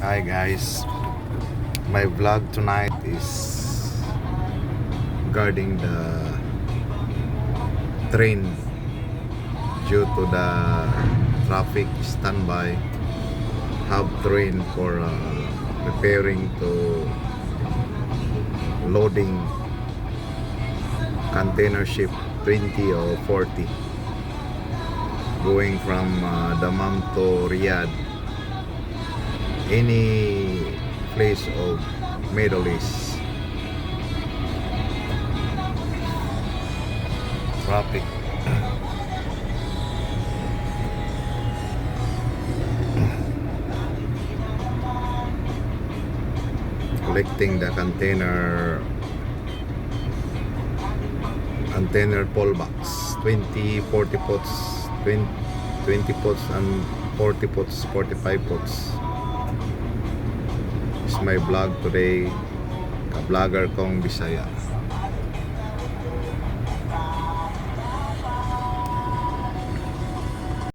Hi guys, my vlog tonight is regarding the train due to the traffic standby. Have train for preparing to loading container ship 20 or 40 going from Dammam to Riyadh, any place of Middle East. Traffic. Collecting the container pull box 20 40 pots, 20 pots and 40 pots, 45 pots. It's my vlog today, ka-vlogger kong Bisaya.